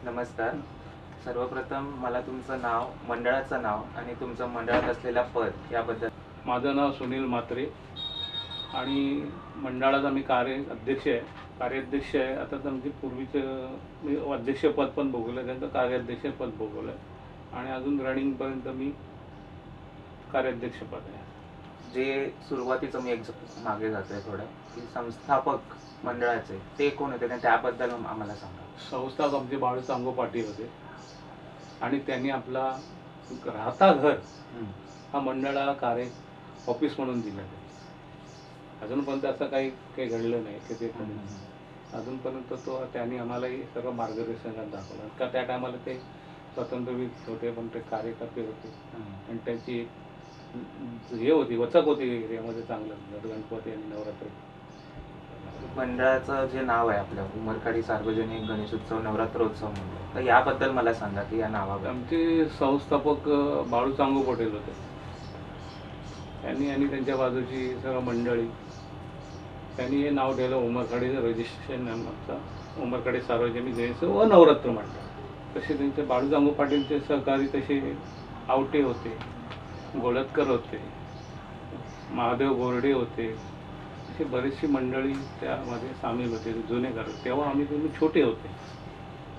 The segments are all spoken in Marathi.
नमस्कार. सर्वप्रथम मला तुमचं नाव, मंडळाचं नाव आणि तुमचं मंडळात असलेलं पद याबद्दल. माझं नाव सुनील म्हात्रे आणि मंडळाचा मी कार्याध्यक्ष आहे. कार्याध्यक्ष आहे. आता तर म्हणजे पूर्वीचं मी अध्यक्षपद पण भोगवलं, त्यानंतर कार्याध्यक्षपद भोगवलं आणि अजून रनिंगपर्यंत मी कार्याध्यक्षपद आहे. जे सुरुवातीचं मी मागे जातोय थोडं, की संस्थापक मंडळाचे ते कोण होते त्याबद्दल आम्हाला सांगा. संस्थापक आमचे बाळू चांगो पाटील होते आणि त्यांनी आपला राहता घर हा मंडळाला कार्य ऑफिस म्हणून दिलं आहे. अजूनपर्यंत असं काही घडलं नाही की ते अजूनपर्यंत त्यांनी आम्हालाही सर्व मार्गदर्शन दाखवलं. का त्या टायमाला ते स्वातंत्र्यवीर होते, पण ते कार्यकर्ते होते आणि त्यांची हे होती, वचक होती एरियामध्ये चांगलं गणपती आणि नवरात्र. मंडळाचं जे नाव आहे आपलं उमरखाडी सार्वजनिक गणेशोत्सव नवरात्रोत्सव मंडळ, तर याबद्दल मला सांगा की या नावाबद्दल. आमचे संस्थापक बाळू चांगो पटेल होते. त्यांनी आणि त्यांच्या बाजूची सर्व मंडळी त्यांनी हे नाव ठेवलं उमरखाडीचं रजिस्ट्रेशन आमचा उमरखाडी सार्वजनिक गणेशोत्सव व नवरात्र मंडळ. तसे त्यांचे बाळू चांगो पाटीलचे सहकारी तसे आवटे होते, गोळतकर होते, महादेव बोर्डे होते, अशी बरीचशी मंडळी त्यामध्ये सामील होते. जुने घर तेव्हा आम्ही तुम्ही छोटे होते,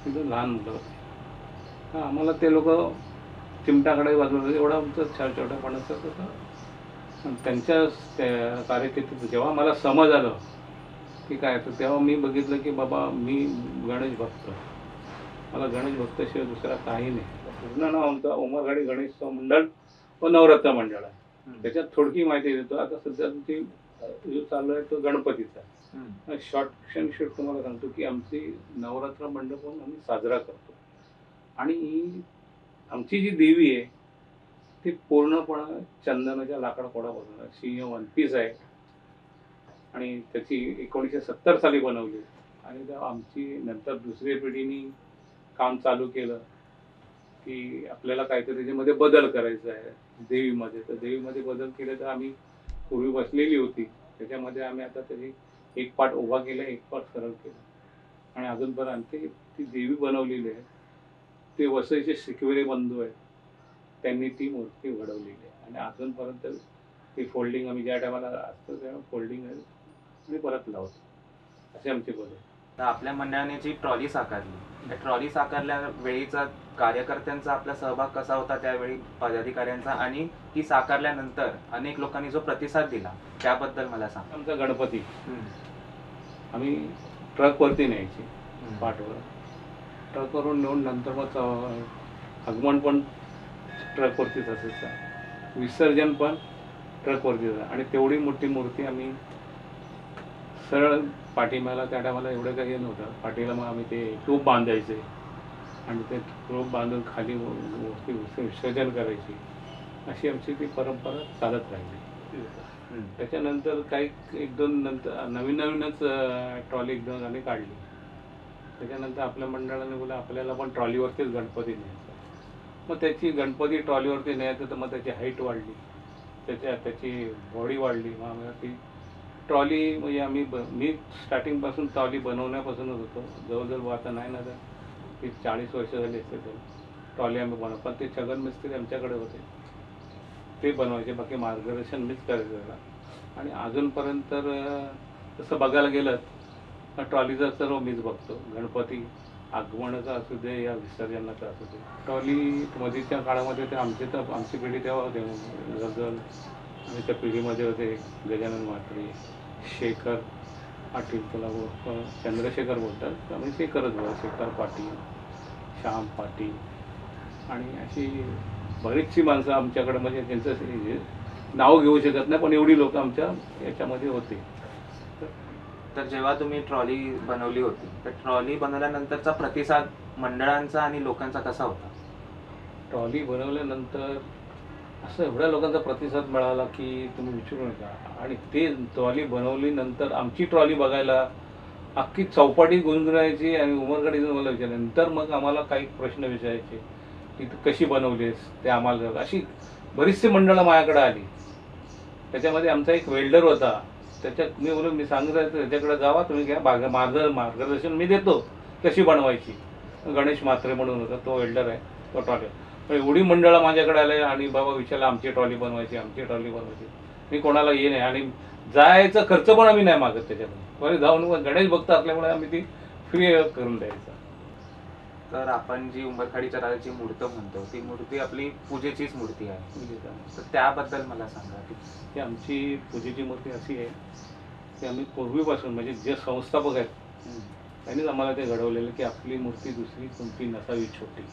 एकदम लहान मुलं होते. आम्हाला ते लोक चिमटाकडे वाजवलं एवढा आमचं छोट्यापणाचं होतं. त्यांच्या कार्यकिर्दीत जेव्हा मला समज आलं की काय, तर तेव्हा मी बघितलं की बाबा मी गणेश भक्त, मला गणेश भक्ताशिवाय दुसरा काही नाही. पूर्ण नाव आमचं उमरखाडी गणेशोत्सव मंडळ व नवरात्र मंडळ आहे. त्याच्यात थोडकी माहिती देतो. आता सध्या तुमची जो चालू आहे तो गणपतीचा शॉर्ट तुम्हाला सांगतो की आमची नवरात्र मंडप आम्ही साजरा करतो आणि आमची जी देवी आहे ती पूर्णपणे चंदनाच्या लाकडापासून अशी वन पीस आहे आणि त्याची 1970 साली बनवली आणि तेव्हा आमची नंतर दुसऱ्या पिढीने काम चालू केलं की आपल्याला काहीतरी त्याच्यामध्ये बदल करायचा आहे देवीमध्ये. तर देवीमध्ये बदल केले तर आम्ही पूर्वी बसलेली होती त्याच्यामध्ये आम्ही आता तरी एक पाठ उभा केला, एक पाठ सरळ केला आणि अजूनपर्यंत ती देवी बनवलेली आहे. ते वसईचे शिकवेरे बंधू आहेत, त्यांनी ती मूर्ती घडवलेली आहे आणि अजूनपर्यंत ती फोल्डिंग आम्ही ज्या टायमाला असतो तेव्हा फोल्डिंग आणि परत लावतो असे आमचे बदल. तर आपल्या मंडळाने जी ट्रॉली साकारली, त्या ट्रॉली साकारल्या वेळीचा कार्यकर्त्यांचा आपला सहभाग कसा होता त्यावेळी, पदाधिकाऱ्यांचा, आणि ती साकारल्यानंतर अनेक लोकांनी जो प्रतिसाद दिला त्याबद्दल मला सांगा. आमचा गणपती आम्ही ट्रकवरती न्यायची, पाठवर ट्रकवरून नेऊन नंतर मग आगमन पण ट्रकवरतीच असायचं, विसर्जन पण ट्रकवरतीच. आणि तेवढी मोठी मूर्ती आम्ही सरळ पाठीमाला, त्या टायमाला एवढं काही नव्हतं, पाठीला मग आम्ही ते टोप बांधायचे आणि ते टोप बांधून खाली मूर्ती विसर्जन करायची. अशी आमची ती परंपरा चालत राहिली. त्याच्यानंतर काही एक दोन नंतर नवीनच ट्रॉली एक दोन आम्ही काढली. त्याच्यानंतर आपल्या मंडळाने बोला आपल्याला पण ट्रॉलीवरतीच गणपती न्यायचा. मग त्याची गणपती ट्रॉलीवरती न्यायचं तर मग त्याची हाईट वाढली, त्याची बॉडी वाढली. मग आम्हाला ती ट्रॉली म्हणजे मी स्टार्टिंगपासून ट्रॉली बनवण्यापासूनच होतो. जवळजवळ आता नाही ना तर ती 40 वर्ष झाली असते तर ट्रॉली आम्ही बनव. पण ते छगन मिस्त्री आमच्याकडे होते, ते बनवायचे, बाकी मार्गदर्शन मीच करायचं त्याला. आणि अजूनपर्यंत तसं बघायला गेलं तर ट्रॉलीचा सर्व मीच बघतो. गणपती आगमनाचा असू दे या विसर्जनाचा असू दे. ट्रॉली मधीच्या काळामध्ये ते आमची पिढी तेव्हा होते गजल आणि त्या पिढीमध्ये होते गजानन म्हात्रे, शेखर पाटील, त्याला चंद्रशेखर बोलतात, आम्ही शेखरच बोलतो, शेखर पाटील, श्याम पाटील आणि अशी बरीचशी माणसं आमच्याकडे, म्हणजे त्यांचं नाव घेऊ शकत नाही पण एवढी लोक आमच्या याच्यामध्ये होते. तर जेव्हा तुम्ही ट्रॉली बनवली होती तर ट्रॉली बनवल्यानंतरचा प्रतिसाद मंडळांचा आणि लोकांचा कसा होता? ट्रॉली बनवल्यानंतर असं एवढ्या लोकांचा प्रतिसाद मिळाला की तुम्ही विचारू नका. आणि ते ट्रॉली बनवल्यानंतर आमची ट्रॉली बघायला अख्खी चौपाटी गुणगुणायची आणि उमरखाडीचं मला विचारल्यानंतर मग आम्हाला काही प्रश्न विचारायचे की तू कशी बनवलीस ते आम्हाला. अशी बरीचशी मंडळं माझ्याकडे आली. त्याच्यामध्ये आमचा एक वेल्डर होता, त्याच्यात मी बोलून मी सांगितलं त्याच्याकडे जावा तुम्ही घ्या, माझं मार्गदर्शन मी देतो कशी बनवायची. गणेश म्हात्रे म्हणून होता, तो वेल्डर आहे, तो ट्रॉली. पण एवढी मंडळं माझ्याकडे आले आणि बाबा विचारलं आमची ट्रॉली बनवायची, आमची ट्रॉली बनवायची. मी कोणाला ये नाही आणि जायचा खर्च पण आम्ही नाही मागत त्याच्याकडून. बरे जाऊन गणेश भक्त असल्यामुळे आम्ही ती फ्री करून द्यायचं. तर आपण जी उंबरखाडीच्या राजाची मूर्त म्हणतो ती मूर्ती आपली पूजेचीच मूर्ती आहे, पूजेचा तर त्याबद्दल मला सांगा की ही आमची पूजेची मूर्ती अशी आहे की आम्ही पूर्वीपासून म्हणजे जे संस्थापक आहेत त्यांनीच आम्हाला ते घडवलेलं की आपली मूर्ती दुसरी कोणती नसावी छोटी.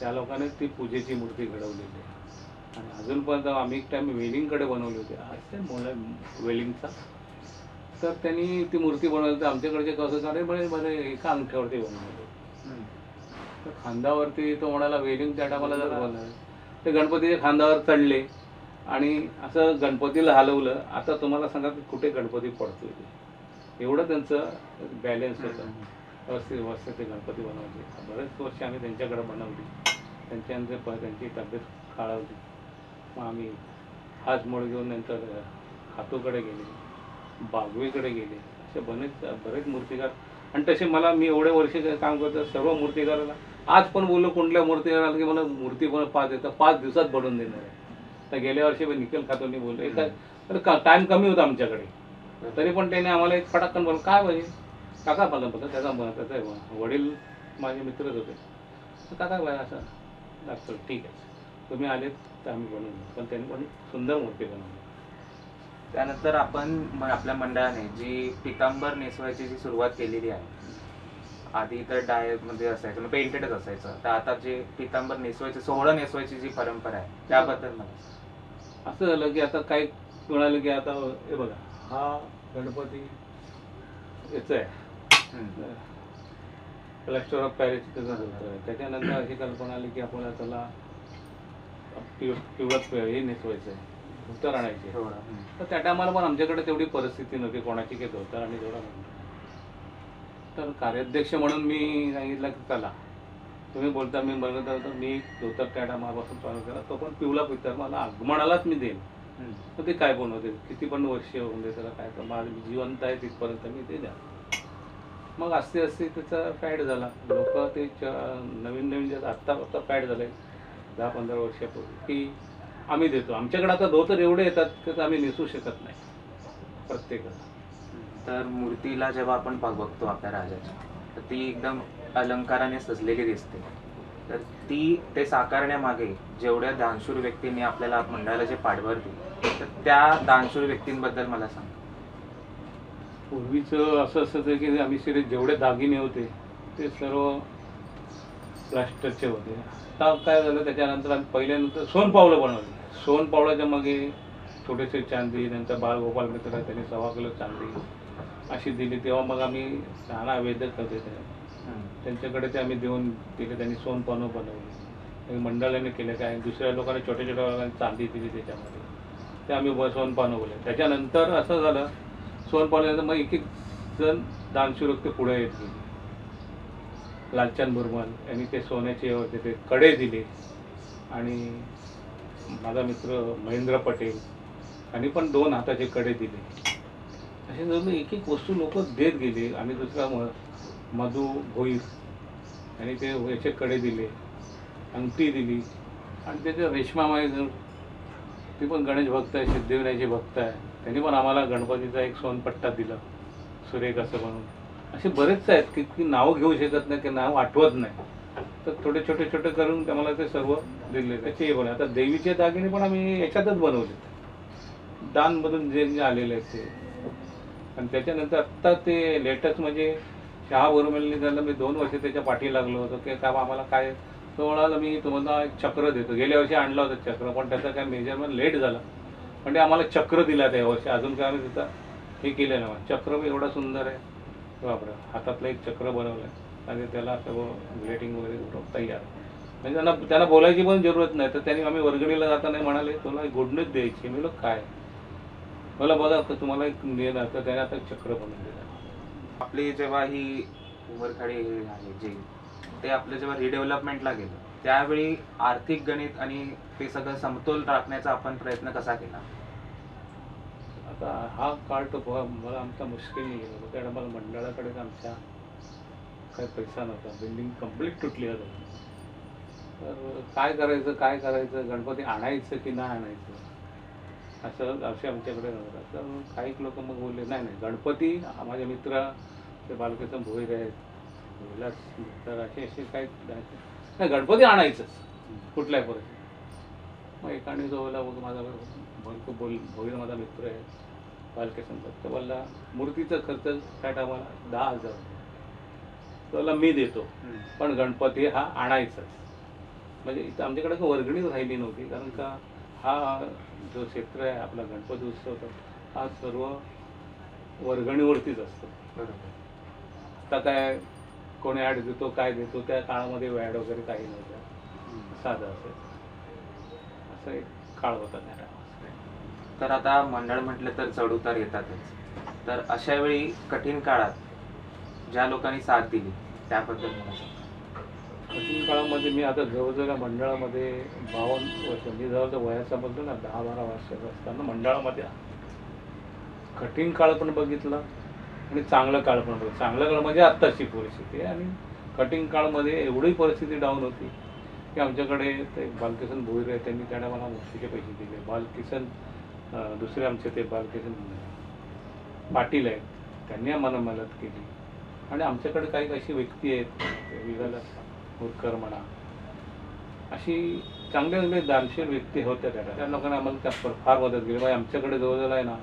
त्या लोकांनी ती पूजेची मूर्ती घडवलेली आहे. आणि अजूनपर्यंत आम्ही एक टाईम वेलिंगकडे बनवली होती, आज ते वेलिंगचा. तर त्यांनी ती मूर्ती बनवली, तर आमच्याकडचे कसं झाले बरे बरे एका अंगठ्यावरती बनवले. तर खांद्यावरती तो म्हणाला वेलिंग त्या टायमाला जर बनवलं ते गणपतीच्या खांद्यावर चढले आणि असं गणपतीला हलवलं. आता तुम्हाला सांगा की कुठे गणपती पडतोय ते, एवढं त्यांचं बॅलेन्स होतं. व्यवस्थित व्यवस्थित ते गणपती बनवायचे. बरेच वर्ष आम्ही त्यांच्याकडे बनवली, त्यांची तब्येत खाळवली. मग आम्ही हाच मोड घेऊन नंतर खातूकडे गेले, बागवेकडे गेले, असे बरेच मूर्तिकार. आणि तसे मी एवढे वर्ष काम करतो सर्व मूर्तिकाराला आज पण बोललो कोणत्या मूर्तिकाराला की मला मूर्ती पण 5 दिवसात बनवून देणार आहे. तर गेल्या वर्षी निखिल खातोनी बोललो एका टाईम कमी होता आमच्याकडे, तरी पण त्याने आम्हाला एक फटाकन बोललं काय पाहिजे काका. मला बघा त्याचा वडील माझे मित्रच होते. तर काका बाय असं लागतं, ठीक आहे तुम्ही आलेत तर आम्ही बनवून देऊ. पण त्यांनी पण सुंदर मूर्ती बनवली. त्यानंतर आपण आपल्या मंडळाने जी पितांबर नेसवायची जी सुरुवात केलेली आहे, आधी तर मध्ये असायचं मग पेंटेडच असायचं, तर आता जे पितांबर नेसवायचे सोहळं नेसवायची जी परंपरा आहे त्याबद्दल मला असं झालं की आता काय म्हणाले की आता हे बघा हा गणपती याचं आहे प्लॅस्टर ऑफ पॅरिस होतं. त्याच्यानंतर अशी कल्पना आली की आपल्याला त्याला पिवळं हे नेसवायचं आहे, धोतर आणायचे. तर त्या टायमाला पण आमच्याकडे तेवढी परिस्थिती नव्हती कोणाची की धोतर आणि तेवढा म्हणतो. तर कार्याध्यक्ष म्हणून मी सांगितलं की चला तुम्ही बोलता मी बनवत तर मी धोतर त्या टायमापासून चालू केला. तो पण पिवळा पितर मला आगमनालाच मी देईन. तर ते काय बनवते किती पण वर्ष होऊन दे त्याला काय तर माझं जिवंत आहे तिथपर्यंत मी ते द्या. मग आस्ते आस्ते त्याचा फॅड झाला. लोक ते नवीन नवीन जे आत्ता फॅड झाले 10-15 वर्षापूर्वी की आम्ही देतो. आमच्याकडे आता धोतर एवढे येतात की आम्ही नेसू शकत नाही प्रत्येकाला. तर मूर्तीला जेव्हा आपण बघतो आपल्या राजाची, तर ती एकदम अलंकाराने सजलेली दिसते. तर ते साकारण्यामागे जेवढ्या दानशूर व्यक्तींनी आपल्याला मंडळाला जे पाठबळ दिले, तर त्या दानशूर व्यक्तींबद्दल मला सांगा. पूर्वीचं असं असायचं की आम्ही जेवढे दागिने होते ते सर्व प्लास्टरचे होते. आता काय झालं त्याच्यानंतर आम्ही पहिल्यानंतर सोनपावलं बनवली. सोनपावलाच्या मागे थोडेसे चांदी, नंतर बाळगोपाल मित्र त्यांनी 1.25 किलो चांदी अशी दिली. तेव्हा मग आम्ही नाना वेदक होते त्यांच्याकडे ते आम्ही देऊन दिले. त्यांनी सोनपानं बनवली, मंडळाने केले. काय दुसऱ्या लोकांनी छोट्या छोट्या लोकांनी चांदी दिली त्याच्यामध्ये, ते आम्ही सोनपानं बोलले. त्याच्यानंतर असं झालं सोनपावल्यानंतर मग एक जण दानशूर व्यक्ती पुढे येत गेली. लालचंद बुरमल यांनी ते सोन्याचे होते ते कडे दिले आणि माझा मित्र महेंद्र पटेल यांनी पण 2 हाताचे कडे दिले. असे जवळ एक एक वस्तू लोक देत गेले. आणि दुसरा मधू भोईर यांनी ते याचे कडे दिले, अंगठी दिली. आणि त्याचे रेशमामाई ती पण गणेश भक्त आहे, सिद्धिविनायकची भक्त आहे, त्यांनी पण आम्हाला गणपतीचा एक सोनपट्टा दिला सुरेख असं म्हणून. असे बरेच आहेत की नावं घेऊ शकत नाही, की नाव आठवत नाही. तर छोटे छोटे छोटे करून आम्हाला ते सर्व दिले. त्याचे बनवले. आता देवीचे दागिने पण आम्ही याच्यातच बनवले, दानमधून जे आलेले आहेत ते. आणि त्याच्यानंतर आत्ता ते लेटेस्ट म्हणजे शहा बोरमेलने झालं. मी 2 वर्ष त्याच्या पाठी लागलो होतो की काय आम्हाला काय तो म्हणाला मी तुम्हाला एक चक्र देतो. गेल्या वर्षी आणलं होतं चक्र, पण त्याचं काय मेजरमेंट लेट झालं. पण ते आम्हाला चक्र दिला त्या वर्षी. अजून काय आम्ही तिथं हे केलं नाही. चक्र एवढा सुंदर आहे बापरे. हातातलं एक चक्र बनवलं आहे आणि त्याला सर्व ग्लेटिंग वगैरे तयार. म्हणजे त्यांना बोलायची पण जरूरत नाही. तर त्यांनी आम्ही वर्गणीला जाताना म्हणाले तुला एक गुड न्यूज द्यायची. मी काय मला बघा तुम्हाला एक देणार. तर त्याने आता चक्र बनवून दिलं. आपली जेव्हा ही उंबरखाडी हे आहे जे ते आपलं जेव्हा रिडेव्हलपमेंटला गेलं त्यावेळी आर्थिक गणित आणि ते सगळं समतोल राखण्याचा आपण प्रयत्न कसा केला. आता हा काळ तर मला आमचा मुश्किल नाही गेला. कारण मला मंडळाकडेच आमच्या काही पैसा नव्हता, बिल्डिंग कंप्लीट तुटली होती. तर काय करायचं, गणपती आणायचं की नाही आणायचं असं असे आमच्याकडे नव्हतं. तर काही लोक मग बोलले नाही नाही गणपती, माझे मित्र ते बालकेशन भोईर आहेत, विलास तर असे काही नाही, गणपती आणायचंच कुठल्याही परिस्थितीत. मग एकाने जो बोला मग माझा भोईर माझा मित्र आहे बालकेशन, तर बोलला मूर्तीचा खर्च त्या टायमाला 10,000 त्याला मी देतो, पण गणपती हा आणायचाच. म्हणजे इथं आमच्याकडे वर्गणीच राहिली नव्हती, कारण का हा जो क्षेत्र आहे आपला गणपती उत्सव हा सर्व वर्गणीवरतीच असतो. बरोबर. आता काय कोणी ॲड देतो काय देतो, त्या काळामध्ये वॅड वगैरे काही नव्हतं, साधं असं एक काळ होता त्या टायमाला. तर आता मंडळ म्हटलं तर चढउतार येतातच. तर अशा वेळी कठीण काळात ज्या लोकांनी साथ दिली त्याबद्दल मला सांगा. कठीण काळामध्ये मी आता जवळजवळ या मंडळामध्ये 52 वर्ष, मी जवळजवळ वयाचा बोलतो ना 10-12 वर्षाचा असताना मंडळामध्ये कठीण काळ पण बघितला आणि चांगलं काळ पण बघितलं. चांगलं काळ म्हणजे आत्ताची परिस्थिती आहे, आणि कठीण काळमध्ये एवढी परिस्थिती डाऊन होती की आमच्याकडे ते बालकिशन भोईर आहे, त्यांनी त्याला मला मोठीचे पैसे दिले. बालकिशन दुसरे आमचे ते बालकिशन पाटील आहेत, त्यांनी आम्हाला मदत केली. आणि आमच्याकडे काही अशी व्यक्ती आहेत, विलास होतकर म्हणा, अशी चांगले चांगले दानशीर व्यक्ती होत्या त्या लोकांना आम्हाला फार मदत केली. म्हणजे आमच्याकडे जवळजवळ आहे ना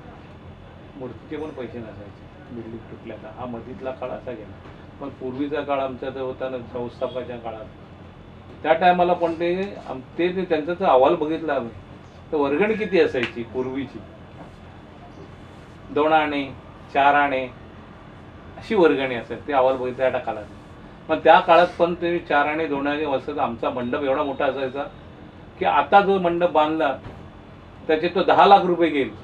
मूर्तीचे पण पैसे नसायचे बिल्डिंग तुटल्याचा. हा मधीतला काळ असा गेला. पण पूर्वीचा काळ आमचा जो होता ना संस्थापकाच्या काळात, त्या टायमाला पण ते त्यांचा जो अहवाल बघितला आम्ही, तर वर्गणी किती असायची पूर्वीची, 2 आणे 4 आणे अशी वर्गणी असायची. ते अहवाल बघितल्या त्या काळात. पण त्या काळात पण ते 4 आणे 2 आणे असायचा. आमचा मंडप एवढा मोठा असायचा की आता जो मंडप बांधला त्याचे तो 10 लाख रुपये गेले.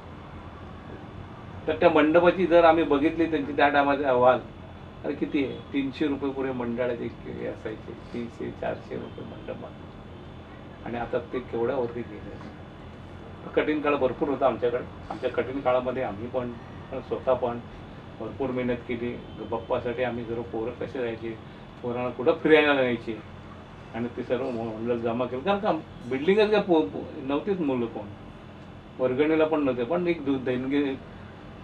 तर त्या मंडपाची जर आम्ही बघितली त्यांची त्या टायमाचे अहवाल, तर किती आहे, 300 रुपये पुरे मंडळाचे असायचे, 300-400 रुपये मंडप बांधले. आणि आता ते केवढ्यावरती गेले. कठीण काळ भरपूर होता आमच्याकडे. आमच्या कठीण काळामध्ये आम्ही पण स्वतः पण भरपूर मेहनत केली. बाप्पासाठी आम्ही सर्व पोरं कसे जायचे, पोरांना कुठं फिरायला न्यायचे, आणि ते सर्व मंडळ जमा केलं. कारण का बिल्डिंगच काय नव्हतीच, मुलं कोण वर्गणीला पण नव्हते. पण एक देणगी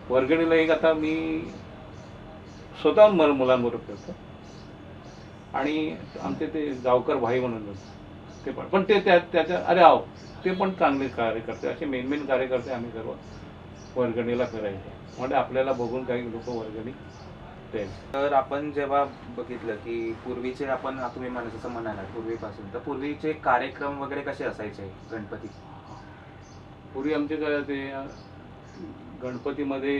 वर्गणीला एक आता मी स्वतःहून मुलांबरोबर करतो. आणि आमचे ते गावकर भाई म्हणून होते, ते पण ते त्याच्या अरे आहो ते पण चांगले कार्यकर्ते, असे मेन कार्यकर्ते आम्ही सर्व वर्गणीला करायचो. म्हणजे आपल्याला बघून काही लोक वर्गणी द्यायचे. तर आपण जेव्हा बघितलं की पूर्वीचे आपण तुम्ही जसं म्हणाला पूर्वीपासून, तर पूर्वीचे कार्यक्रम वगैरे कसे असायचे गणपती? पूर्वी आमचे काय ते गणपतीमध्ये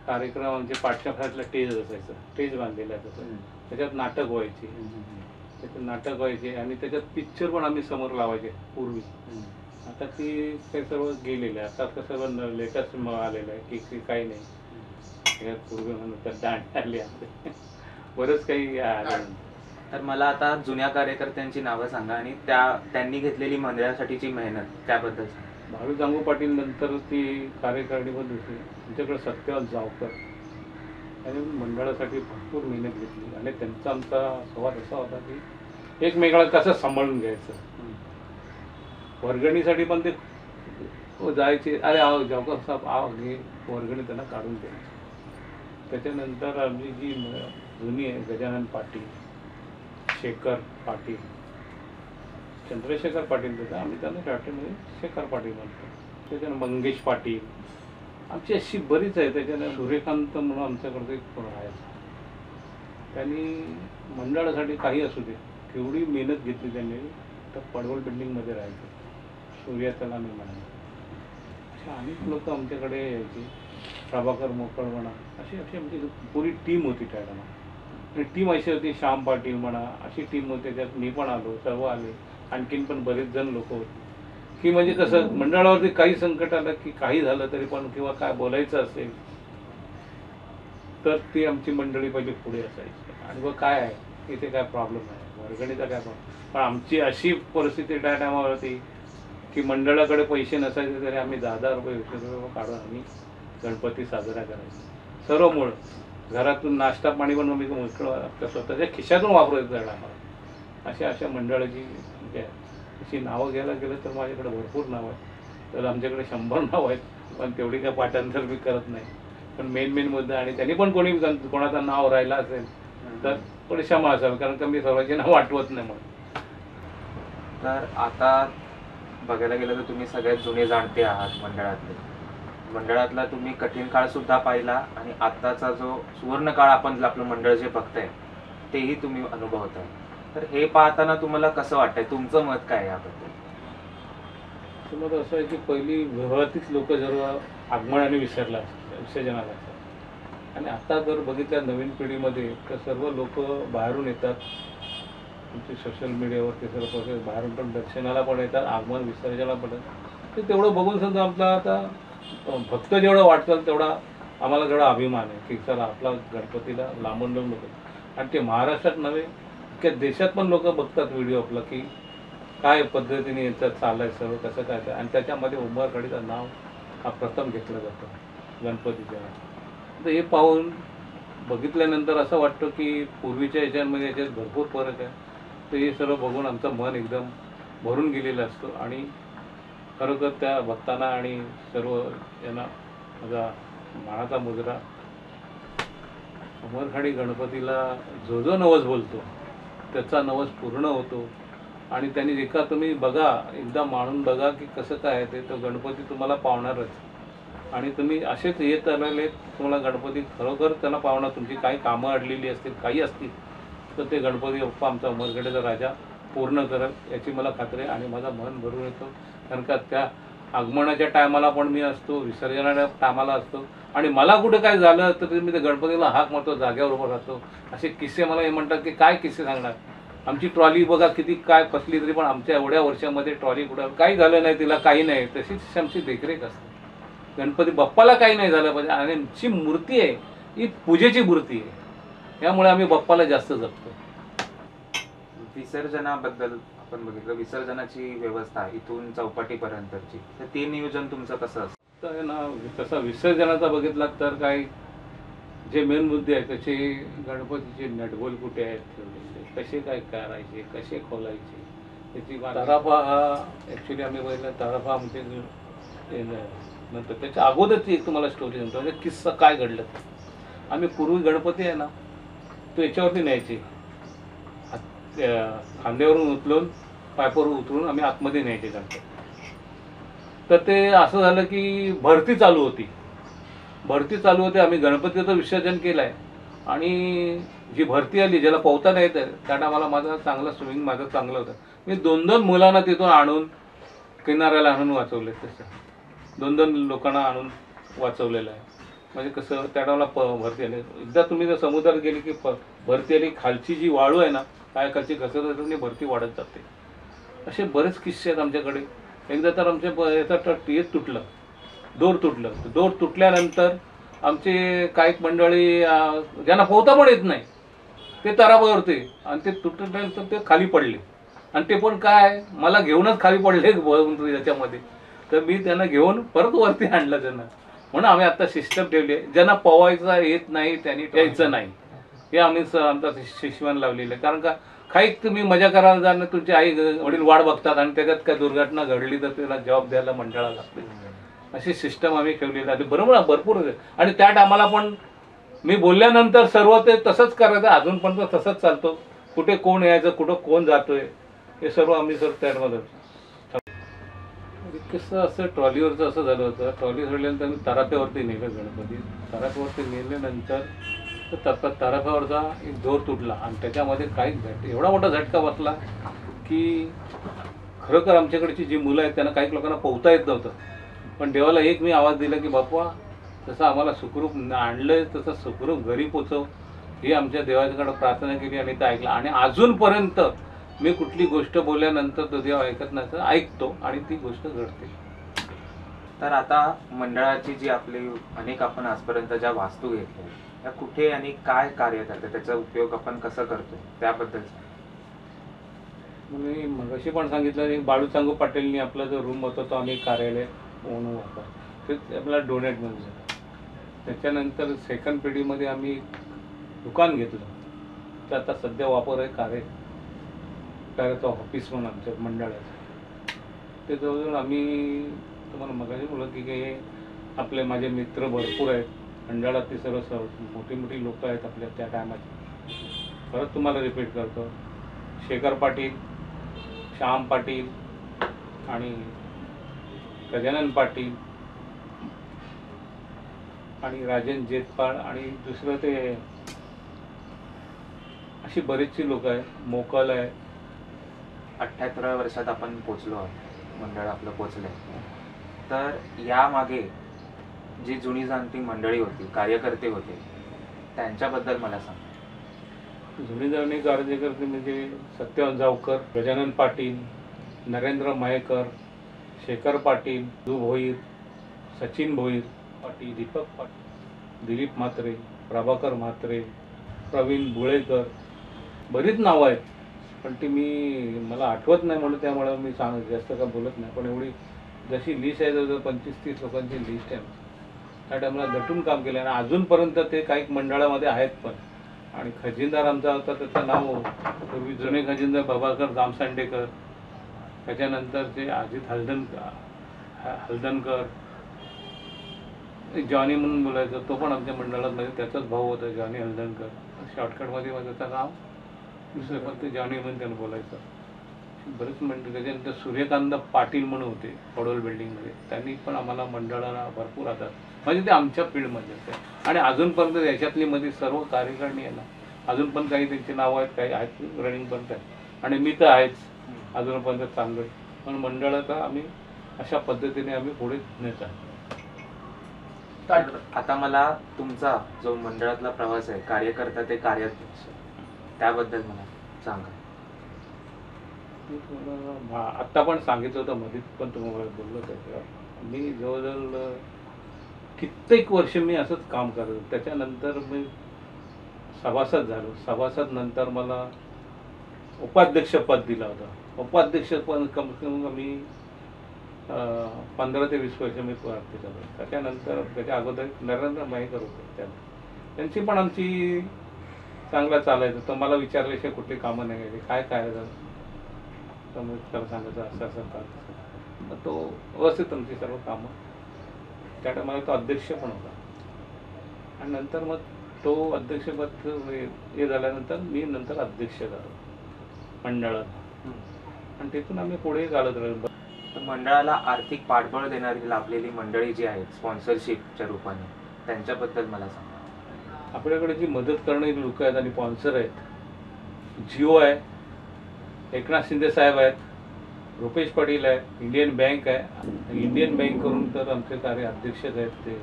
कार्यक्रम आमचे पाठशाखातला स्टेज असायचं, स्टेज बांधलेलं असायचं. त्याच्यात नाटक व्हायचे, आणि त्याच्यात पिक्चर पण आम्ही समोर लावायचे पूर्वी. आता ती ते सर्व गेलेलं आहे. आता तर सर्व लेटेस्ट आलेलं आहे की काही नाही. त्याच्यात पूर्वी म्हणून तर दांड आले आपले बरंच काही आलं. तर मला आता जुन्या कार्यकर्त्यांची नावं सांगा आणि त्यांनी घेतलेली मंडळासाठीची मेहनत त्याबद्दल सांगा. बाळू जांगू पाटील नंतर ती कार्यकारिणी पण होती आमच्याकडे. सत्यवान जावकर त्यांनी मंडळासाठी भरपूर मेहनत घेतली. आणि त्यांचा आमचा संवाद असा होता की एकमेकाला कसं सांभाळून घ्यायचं. वर्गणीसाठी पण ते जायचे, अरे आहो जावकर साहेब आव घे, वर्गणी त्यांना काढून द्यायची. त्याच्यानंतर आमची जी जुनी आहे गजानन पाटील, शेखर पाटील, चंद्रशेखर पाटील होता, आम्ही त्यांना शाळेमध्ये शेखर पाटील म्हणतो. त्याच्यानं मंगेश पाटील, आमची अशी बरीच आहे. त्याच्यानं सूर्यकांत म्हणून आमच्याकडे एक राहायचा. त्यांनी मंडळासाठी काही असू दे केवढी मेहनत घेतली त्यांनी. तर पडवळ बिल्डिंगमध्ये राहायचं, सूर्याच्याला मी म्हणाले. अशा अनेक लोक आमच्याकडे यायची. प्रभाकर मोकळ म्हणा, अशी आमची पुरी टीम होती त्या टायमाला. आणि टीम अशी होती, श्याम पाटील म्हणा, अशी टीम होती. त्याच्यात मी पण आलो, सर्व आले, आणखीन पण बरेच जण लोक होते. की म्हणजे कसं मंडळावरती काही संकट आलं की काही झालं तरी पण, किंवा काय बोलायचं असेल तर ती आमची मंडळी पहिले पुढे असायची. आणि मग काय आहे इथे काय प्रॉब्लेम आहे, वर्गणीचा काय प्रॉब्लेम. पण आमची अशी परिस्थिती त्या टायमावर होती की मंडळाकडे पैसे नसायचे तरी आम्ही 10,000 रुपये 20 रुपये काढून आम्ही गणपती साजरा करायचो. सर्व मुळं घरातून नाश्ता पाणी पण आम्ही आपल्या स्वतःच्या खिशातून वापरायचं आहे आम्हाला. अशा मंडळाची म्हणजे अशी नावं घ्यायला गेलं तर माझ्याकडे भरपूर नावं आहेत. तर आमच्याकडे 100 नावं आहेत, पण तेवढी काय पाठांतर मी करत नाही. पण मेन मुद्दा, आणि त्यांनी पण कोणाचं नाव राहिलं असेल तर थोडी क्षमा असावी, कारण का मी सर्वांची नाव आठवत नाही म्हणून. तर आता बघायला गेलं तर तुम्ही सगळ्यात जुने जाणते आहात मंडळातला तुम्ही कठीण काळ सुद्धा पाहिला, आणि आत्ताचा जो सुवर्ण काळ आपण आपलं मंडळ जे बघताय तेही तुम्ही अनुभवताय. तर हे पाहताना तुम्हाला कसं वाटतंय, तुमचं मत काय आहे याबद्दल? तुम्हाला असं आहे की पहिली व्यवहारातीच लोक जर आगमनाने विसर्जनाला असतात, आणि आता जर बघितलं नवीन पिढीमध्ये तर सर्व लोक बाहेरून येतात. तुमचे सोशल मीडियावरती सर्व बाहेरून पण दर्शनाला पण येतात, आगमन विसर्जनाला पण येतात. तर तेवढं बघून सुद्धा आपला आता भक्त जेवढं वाटतं तेवढा आम्हाला जेवढा अभिमान आहे की चला आपला गणपतीला लांबून लोक, आणि ते महाराष्ट्रात नव्हे इतक्या देशात पण लोक बघतात व्हिडिओ आपला की काय पद्धतीने येतात, चाललंय सर्व कसं काय. आणि त्याच्यामध्ये उंबरखडीचं नाव हा प्रथम घेतलं जातं गणपतीच्या. तर हे पाहून बघितल्यानंतर असं वाटतं की पूर्वीच्या याच्यामध्ये याच्यात भरपूर फरक आहे. तर हे सर्व बघून आमचं मन एकदम भरून गेलेलं असतं, आणि खरोखर त्या भक्तांना आणि सर्व यांना माझा मानाचा मुजरा. उंबरखडी गणपतीला जो नवस बोलतो त्याचा नवस पूर्ण होतो. आणि त्यांनी एका तुम्ही बघा, एकदा मानून बघा की कसं काय आहे ते, तो गणपती तुम्हाला पावणारच. आणि तुम्ही असेच येत आलेले तुम्हाला गणपती खरोखर त्यांना पावणार. तुमची काही कामं अडलेली असतील, काही असतील, तर ते गणपती बाप्पा आमचा उंबरखडीचा राजा पूर्ण करेल याची मला खात्री आहे. आणि माझा मन भरून येतो, कारण का त्या आगमनाच्या टायमाला पण मी असतो, विसर्जनाच्या टायमाला असतो, आणि मला कुठे काय झालं तर मी ते गणपतीला हाक मारतो, जाग्यावर उभा राहतो. असे किस्से मला हे म्हणतात की काय किस्से सांगणार. आमची ट्रॉली बघा किती काय फसली तरी पण आमच्या एवढ्या वर्षामध्ये ट्रॉली कुठं काही झालं नाही, तिला काही नाही. तशीच आमची देखरेख असते. गणपती बाप्पाला काही नाही झालं पाहिजे, आणि आमची मूर्ती आहे ही पूजेची मूर्ती आहे, त्यामुळे आम्ही बाप्पाला जास्त जपतो. विसर्जनाबद्दल आपण बघितलं, विसर्जनाची व्यवस्था इथून चौपाटीपर्यंतची, तर ते नियोजन तुमचं कसं असतं? तर ना तसा विसर्जनाचा बघितला तर काही जे मेन मुद्दे आहेत त्याचे गणपतीचे नटबोल कुठे आहेत ठेवलेले, कसे काय करायचे, कसे खोलायचे, त्याची ताराफा हा ॲक्च्युली आम्ही बघितला. ताराफा आमचे नंतर त्याच्या अगोदरची एक तुम्हाला स्टोरी सांगतो, म्हणजे किस्सा काय घडलं. आम्ही पूर्वी गणपती आहे ना तो याच्यावरती न्यायचे, खांद्यावरून उचलून पायपावरून उतरून आम्ही आतमध्ये न्यायचे गणपती. तर ते असं झालं की भरती चालू होती. आम्ही गणपतीचं विसर्जन केलं आहे, आणि जी भरती आली ज्याला पोहता नाही येत त्याला मला माझा चांगला स्विमिंग माझं चांगलं होतं. मी 2-2 मुलांना तिथून आणून किनाऱ्याला आणून वाचवले. तसं 2-2 लोकांना आणून वाचवलेलं आहे. म्हणजे कसं त्या टायमाला भरती आली. एकदा तुम्ही जर समुद्रात गेली की भरती आली, खालची जी वाळू आहे ना काय खालची घसरत होती, भरती वाढत जाते. असे बरेच किस्से आहेत आमच्याकडे. एकदा तर आमच्या याचा तुटलं, दोर तुटल्यानंतर आमचे काही मंडळी ज्यांना पोहता पण येत नाही ते तराबावरती, आणि ते तुटल्यानंतर ते खाली पडले, आणि ते पण काय मला घेऊनच खाली पडले याच्यामध्ये. तर मी त्यांना घेऊन परत वरती आणलं त्यांना. म्हणून आम्ही आता सिस्टम ठेवली आहे, ज्यांना पोवायचा येत नाही त्यांनी यायचं नाही, हे आम्ही आमचा शिशवान लावलेलं आहे. कारण का काही तुम्ही मजा करायला जाणं, तुमची आई वडील वाट बघतात, आणि त्याच्यात काय दुर्घटना घडली तर त्याला जबाब द्यायला मंडळाला लागते. अशी सिस्टम आम्ही ठेवलेली आहे. बरोबर भरपूर. आणि त्या टायमाला पण मी बोलल्यानंतर सर्व ते तसंच करायचं, अजून पण तसंच चालतो. कुठे कोण यायचं, कुठं कोण जातोय, हे सर्व आम्ही त्यामध्ये. कसं असं ट्रॉलीवरचं असं झालं होतं. ट्रॉली सोडल्यानंतर मी तराफ्यावरती नेलं गणपती. तराफ्यावरती नेल्यानंतर तराफ्यावरचा एक दोर तुटला, आणि त्याच्यामध्ये काही एवढा मोठा झटका बसला की खरोखर आमच्याकडची जी मुलं आहेत त्यांना काही लोकांना पोहता येत नव्हतं. पण देवाला एक मी आवाज दिला की बाप्पा जसं आम्हाला सुखरूप आणलं तसं सुखरूप घरी पोचव, ही आमच्या देवाच्याकडे प्रार्थना केली, आणि ते ऐकलं. आणि अजूनपर्यंत मी कुठली गोष्ट बोलल्यानंतर तो देव ऐकत नाही, ऐकतो, आणि ती गोष्ट घडते. तर आता मंडळाची जी आपली अनेक आपण आजपर्यंत ज्या वास्तू घेतल्या त्या कुठे आणि काय कार्य करते, त्याचा उपयोग आपण कसं करतो त्याबद्दल. मी मगाशी पण सांगितलं, बाळू चांगू पाटीलनी आपला जो रूम होता तो आम्ही कार्यालय म्हणून वापर ते आपल्याला डोनेट मिळून त्याच्यानंतर सेकंड पिढीमध्ये आम्ही दुकान घेतलं. तर आता सध्या वापर आहे कार्याचं ऑफिस म्हणून आमच्या मंडळाचं. ते जवळजवळ आम्ही तुम्हाला मगाशी बोलत की आपले माझे मित्र भरपूर आहेत मंडळातली, सर्व मोठी मोठी लोक आहेत आपल्या त्या टायमाची. परत तुम्हाला रिपीट करतो, शेखर पाटील, श्याम पाटील आणि गजानन पाटील आणि राजन जेतपाळ आणि दुसरं ते अशी बरीचशी लोक आहेत. मोकल आहे. 78व्या वर्षात आपण पोचलो आहोत, मंडळ आपलं पोचलंय. तर यामागे जी जुनी जाणती मंडळी होती, कार्यकर्ते होते, त्यांच्याबद्दल मला सांग. जुनी जाणी कार्यकर्ते म्हणजे सत्यवान जावकर, गजानन पाटील, नरेंद्र मयेकर, शेखर पाटील, दू भोईर, सचिन भोईर पाटील, दीपक पाटील, दिलीप म्हात्रे, प्रभाकर म्हात्रे, प्रवीण बुळेकर, बरीच नावं आहेत. पण ती मला आठवत नाही म्हणून त्यामुळे मी जास्त का बोलत नाही. पण एवढी जशी लिस्ट आहे जवळजवळ 25-30 लोकांची लिस्ट आहे. त्या टायमाला दटून काम केलं आणि अजूनपर्यंत ते काही मंडळामध्ये आहेत पण. आणि खजिनदार आमचा होता, त्याचं नाव पूर्वी जुने खजिनदार बाबाकर जामसांडेकर, त्याच्यानंतरचे अजित हलदनकर, जॉनी म्हणून बोलायचं, तो पण आमच्या मंडळामध्ये त्याचाच भाऊ होता, जॉनी हलदनकर. शॉर्टकटमध्ये त्याचं नाव दुसरं पण ते जॉनी म्हणून त्यानं बोलायचं. बरेच मंडळ. त्याच्यानंतर सूर्यकांत पाटील म्हणून होते पडोल बिल्डिंगमध्ये, त्यांनी पण आम्हाला मंडळाला भरपूर आधार, म्हणजे ते आमच्या फील्डमध्ये होते. आणि अजूनपर्यंत याच्यातली मध्ये सर्व कार्यकारिणी आहे ना, अजून पण काही त्यांची नावं आहेत, काही आहेत रनिंग पण आहेत. आणि मी तर आहेच अजूनपर्यंत चांगलं. पण मंडळाचा आम्ही अशा पद्धतीने आम्ही पुढे नेत आहे. आता मला तुमचा जो मंडळातला प्रवास आहे, कार्यकर्ता ते कार्याध्यक्ष, त्याबद्दल मला सांगा. आत्ता पण सांगितलं होतं, मध्ये पण तुम्हाला बोललो त्याच्यावर. मी जवळजवळ कित्येक वर्ष मी असंच काम करत होतो. त्याच्यानंतर मी सभासद झालो. सभासद नंतर मला उपाध्यक्ष पद दिला होता. उपाध्यक्ष पद कम से कम मी 15 ते 20 वर्ष मी प्राप्त झालो. त्याच्यानंतर त्याच्या अगोदर नरेंद्र मयेकर होते, त्यांची पण आमची चांगला चालायचं. तर मला विचारल्याशिवाय कुठली कामं नाही घ्यायची, काय झालं तर मग त्याला सांगायचं असं असं का. मग तो व्यवस्थित आमची सर्व कामं. त्या टायमाला तो अध्यक्ष पण होता. आणि नंतर मग तो अध्यक्षपद हे झाल्यानंतर मी नंतर अध्यक्ष झालो मंडळात. आणि तिथून आम्ही पुढे चालत राहिलो. मंडळाला आर्थिक पाठबळ देणारी लाभलेली मंडळी जी आहेत स्पॉन्सरशिपच्या रूपाने, त्यांच्याबद्दल मला सांगा. आपल्याकडे जी मदत करणारी लोक आहेत आणि स्पॉन्सर आहेत, जिओ आहे, एकनाथ शिंदे साहेब आहेत, रुपेश पाटील आहे, इंडियन बँक आहे. इंडियन बँक करून तर आमचे कार्याध्यक्ष आहेत ते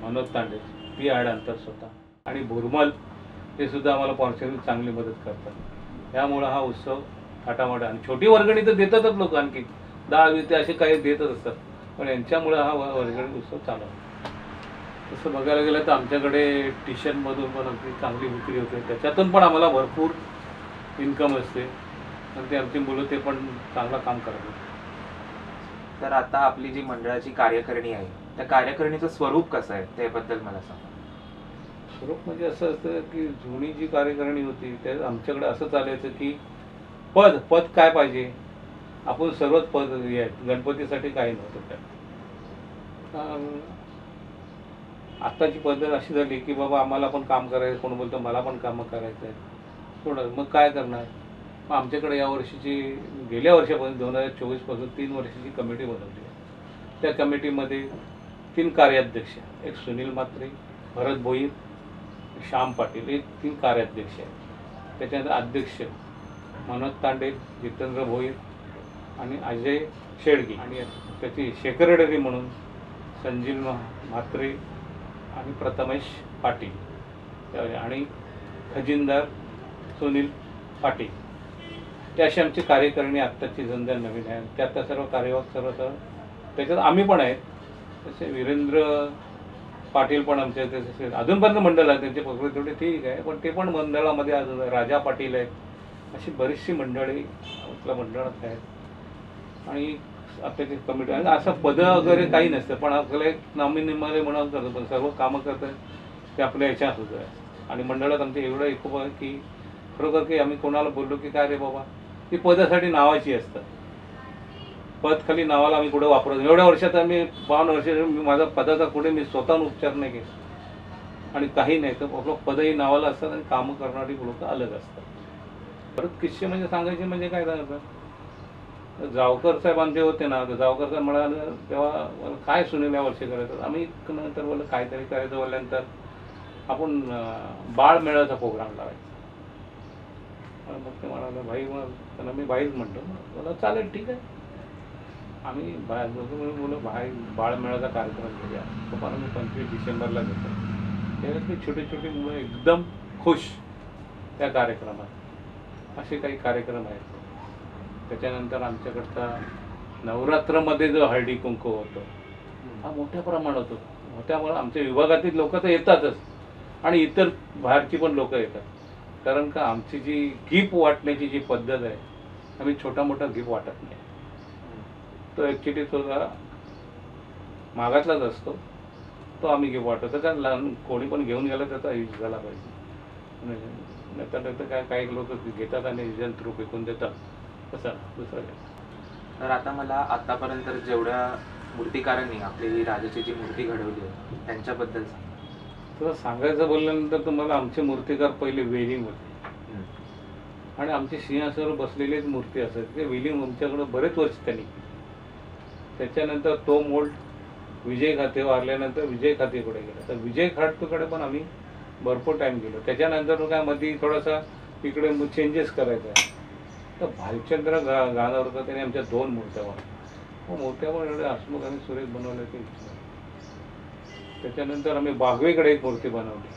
मनोज तांडे, पी आड आणतात स्वतः. आणि भुरमल हे सुद्धा आम्हाला स्पॉन्सरिंग चांगली मदत करतात. त्यामुळं हा उत्सव थाटामाटा. आणि छोटी वर्गणी तर देतातच लोक, आणखी 10-20 असे काही देतच असतात. पण यांच्यामुळे हा वर्गणी उत्सव चालू. तसं बघायला गेलं तर आमच्याकडे ट्युशनमधून पण आमची चांगली विक्री होते, त्याच्यातून पण आम्हाला भरपूर इन्कम असते. आणि ते आमची मुलं ते पण चांगलं काम करतात. तर आता आपली जी मंडळाची कार्यकारिणी आहे, त्या कार्यकारिणीचं स्वरूप कसं आहे त्याबद्दल मला सांगा. स्वरूप म्हणजे असं असतं की जुनी जी कार्यकारिणी होती त्या आमच्याकडे असं चालायचं की पद काय पाहिजे, आपण सर्वच पद आहेत. गणपतीसाठी काही नव्हतं त्यात. आत्ताची पद्धत अशी झाली की बाबा आम्हाला पण काम करायचं, कोण बोलतं मला पण कामं करायचं आहे थोडं. मग काय करणार. मग आमच्याकडे या वर्षीची, गेल्या वर्षापासून 2024 3 वर्षाची कमिटी बनवली आहे. त्या कमिटीमध्ये 3 कार्याध्यक्ष, एक सुनील म्हात्रे, भरत भोईर, श्याम पाटील, हे 3 कार्याध्यक्ष आहेत. त्याच्यानंतर अध्यक्ष मनोज तांडे, जितेंद्र भोईर आणि अजय शेडगे. आणि त्याची सेक्रेटरी म्हणून संजीव म्हात्रे आणि प्रथमेश पाटील. आणि खजिनदार सुनील पाटील. ते अशी आमची कार्यकारिणी आत्ताची जनता नवीन आहे. त्यात सर्व कार्यवाहक सर्व त्याच्यात आम्ही पण आहेत. तसे वीरेंद्र पाटील पण आमच्या तसे अजूनपर्यंत मंडळ आहे, त्यांचे पकडे तेवढे ठीक आहे, पण ते पण मंडळामध्ये अजून राजा पाटील आहेत. अशी बरीचशी मंडळी आपल्या मंडळात आहेत. आणि आपल्याची कमिटी आणि असं पदं वगैरे काही नसतं, पण आपल्याला एक नॉमिनीमध्ये म्हणून करतो, पण सर्व कामं करतं ते आपल्या ह्याच्यात होतं आहे. आणि मंडळात आमचं एवढं एकोप आहे की खरोखर की आम्ही कोणाला बोललो की काय रे बाबा, ती पदासाठी नावाची असतात. पद खाली नावाला आम्ही कुठे वापरतो. एवढ्या वर्षात आम्ही 52 वर्ष माझा पदाचा कुठे मी स्वतःहून उपचार नाही केला आणि काही नाही. तर आपलं पदही नावाला असतात आणि कामं करणारी लोक अलग असतात. परत किस्से म्हणजे सांगायचे म्हणजे काय सांगायचं, जावकर साहेब आमचे होते ना, तर जावकर साहेब म्हणाले तेव्हा मला काय सुनील या वर्षी करायचं. आम्ही नंतर बोललं काहीतरी करायचं बोलल्यानंतर आपण बाळ मेळाचा प्रोग्राम लावायचा. मग ते म्हणाले भाई, मग त्यांना मी भाईच म्हणतो. मला चालेल ठीक आहे. आम्ही मुलं बाळ मेळाचा कार्यक्रम केला. तो पण आम्ही 25 डिसेंबरला घेतो. त्यावेळेस छोटे छोटे मुलं एकदम खुश त्या कार्यक्रमात. असे काही कार्यक्रम आहेत. त्याच्यानंतर आमच्याकडचा नवरात्रमध्ये जो हळदी कुंकू होतो हा मोठ्या प्रमाणात होतो. मोठ्यामुळे आमच्या विभागातील लोक तर येतातच आणि इतर बाहेरची पण लोक येतात. कारण का आमची जी गिफ्ट वाटण्याची जी पद्धत आहे, आम्ही छोटा मोठा गिफ्ट वाटत नाही. तो ॲक्च्युली तो जरा मागातलाच असतो. तो आम्ही गिफ्ट वाटतो. तर लहान कोणी पण घेऊन गेला त्याचा यूज झाला पाहिजे. नाही तर काय काही लोक घेतात आणि रिजन थ्रू फेकून देतात. तसं दुसरं काय. तर आता मला आतापर्यंत जेवढ्या मूर्तिकारांनी आपली ही राजाची जी मूर्ती घडवली आहे त्यांच्याबद्दल सांगा. तर सांगायचं बोलल्यानंतर तुम्हाला आमचे मूर्तिकार पहिले वेलिंग होते आणि आमचे सिंहासनावर बसलेलीच मूर्ती असायची. ते वेलिंग आमच्याकडं बरेच वर्ष त्यांनी केली. त्याच्यानंतर तो मोल्ड विजय खाते वारल्यानंतर विजय खातेकडे गेला. तर विजय खातेकडे पण आम्ही भरपूर टाईम गेलो. त्याच्यानंतर काय मध्ये थोडासा इकडे चेंजेस करायचा आहे. तर भालचंद्र गानावरकर त्याने आमच्या 2 मूर्त्या बनवल्या. मूर्त्या पण एवढे हसमुख आणि सुरेख बनवले ते. त्याच्यानंतर आम्ही बागवेकडे एक मूर्ती बनवली.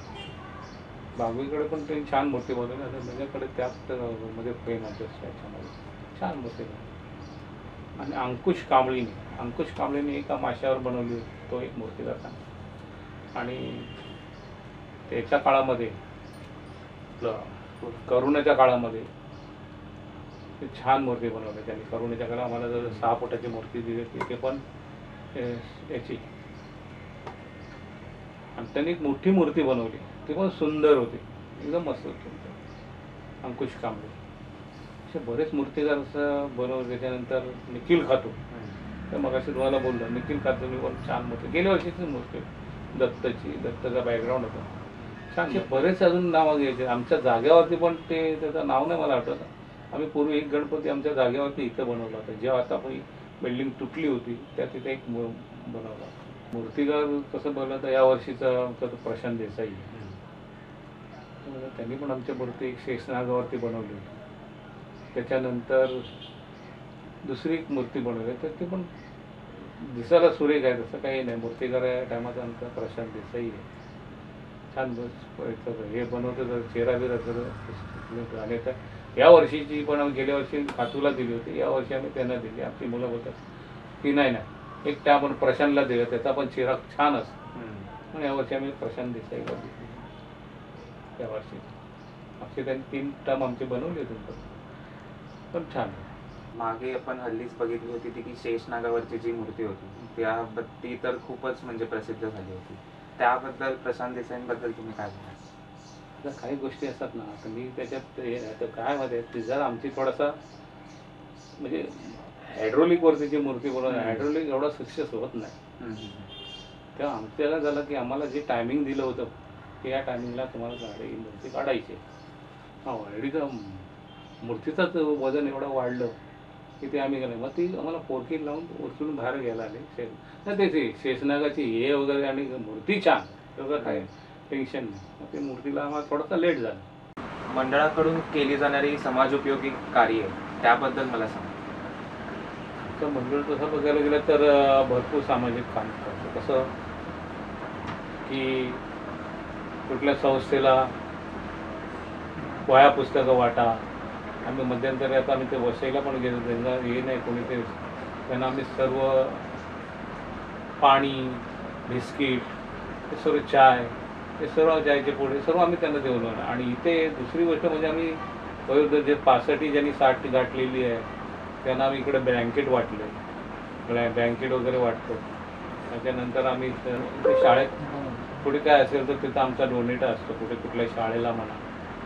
बागवेकडे पण त्यांनी छान मूर्ती बनवली. आता माझ्याकडे त्यात मध्ये फ्रेम आहे त्याच्यामध्ये छान मूर्ती बनवली. आणि अंकुश कांबळीने एका माशावर बनवली होती. तो एक मूर्तीकार सांग. आणि त्याच्या काळामध्ये करुणाच्या काळामध्ये छान मूर्ती बनवली त्यांनी. करुणाच्या काळात आम्हाला जर 6 फुटाची मूर्ती दिली होती, ते पण याची. आणि त्यांनी एक मोठी मूर्ती बनवली, ती पण सुंदर होती, एकदम मस्त होती. अंकुश कांबळे असे बरेच मूर्तीकार असं बनवलं. त्याच्यानंतर निखिल खातू, तर मग असे तुम्हाला बोललो, निखिल खातूनी पण छान मूर्ती. गेल्या वर्षीची मूर्ती दत्ताचा बॅकग्राऊंड होता छान. असे बरेच अजून नावं घ्यायचे. आमच्या जागेवरती पण ते त्याचं नाव नाही मला आठवतं. आम्ही पूर्वी एक गणपती आमच्या जागेवरती इथं बनवला होता. जेव्हा आता आपली बिल्डिंग तुटली होती त्या तिथे एक बनवला. मूर्तिकार कसं बोललं तर या वर्षीचा आमचा तो प्रशांत देसाई, त्यांनी पण आमच्या मूर्ती एक शेषनागावरती बनवली होती. त्याच्यानंतर दुसरी एक मूर्ती बनवली, तर ती पण दिसायला सुरेख आहे, तसं काही नाही. मूर्तिकार या टायमाचा आमचा प्रशांत देसाई आहे. छान हे बनवतं तर चेहरा बिरा सगळं. आणि तर या वर्षीची पण आम्ही गेल्या वर्षी खातूला दिली होती, या वर्षी आम्ही त्यांना दिली. आमची मुलं बोलतात की नाही एक त्या आपण प्रशांतला दिलं, त्याचा पण चेहरा छान असतो. पण यावर्षी आम्ही प्रशांत देसाईला दिली. त्या वर्षी आमचे त्यांनी 3 टर्म आमचे बनवले होते, पण छान. मागे आपण हल्लीच बघितली होती ती की शेषनागावरची जी मूर्ती होती ती तर खूपच म्हणजे प्रसिद्ध झाली होती. त्याबद्दल प्रशांत देसाईंबद्दल तुम्ही काय बोलाल? आता काही गोष्टी असतात ना, तर मी त्याच्यात आता काय मध्ये ती जर आमची थोडासा म्हणजे हायड्रोलिकवरती जी मूर्ती बनवली, हायड्रोलिक एवढा सक्सेस होत नाही. तेव्हा आमच्याला झालं की आम्हाला जे टायमिंग दिलं होतं की या टायमिंगला तुम्हाला गाडी मूर्ती काढायची. ऑलरेडी मूर्तीचाच वजन एवढं वाढलं की ते आम्ही गेलं. मग ती आम्हाला पोरकी लावून उचलून बाहेर घ्यायला आले. त्याची शेषनागाची हे वगैरे आणि मूर्ती छान, तेवढं काय टेन्शन नाही. मग ते मूर्तीला आम्हाला थोडासा लेट झाला. मंडळाकडून केली जाणारी समाजोपयोगी कार्य त्याबद्दल मला सांगा. तर मंडळ तसं बघायला गेलं तर भरपूर सामाजिक काम करतो. कसं की कुठल्या संस्थेला वह्या पुस्तकं वाटा. आम्ही मध्यंतरी आता आम्ही ते वसईला पण गेलो, त्यांना हे नाही कोणी ते, त्यांना आम्ही सर्व पाणी, बिस्किट, हे सर्व चाय, हे सर्व जायचे पुढे सर्व आम्ही त्यांना देऊन. आणि इथे दुसरी गोष्ट म्हणजे आम्ही वयोवृद्ध जे 65 ज्यांनी 60 गाठलेली आहे त्यांना आम्ही इकडे ब्लँकेट वाटले. ब्लँकेट वगैरे वाटतो. त्याच्यानंतर आम्ही शाळेत कुठे काय असेल तर तिथं आमचा डोनेटा असतो, कुठे कुठल्या शाळेला म्हणा,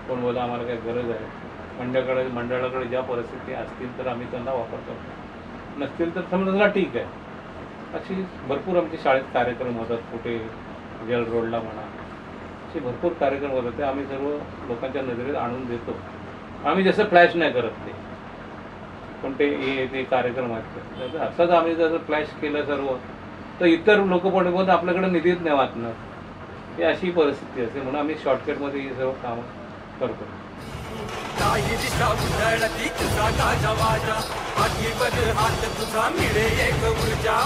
कोण बोला आम्हाला काय गरज आहे, मंडळाकडे ज्या परिस्थिती असतील तर आम्ही त्यांना वापरतो, नसतील तर समजा ठीक आहे. अशी भरपूर आमची शाळेत कार्यक्रम होतात, कुठे जल रोडला म्हणा, असे भरपूर कार्यक्रम होतात. ते आम्ही सर्व लोकांच्या नजरेत आणून देतो. आम्ही जसं फ्लॅश नाही करत ते, पण ते कार्यक्रम आहेत. असंच आम्ही जर फ्लॅश केलं सर्व तर इतर लोक पण आपल्याकडे निधीच नाही वाचणार, ही अशी परिस्थिती असते. म्हणून आम्ही शॉर्टकटमध्ये ही सर्व कामं करतो. काही दिशा उधळती तुझा गाजा वाजा, हाती बदल हात तुझा मिळे एक ऊर्जा.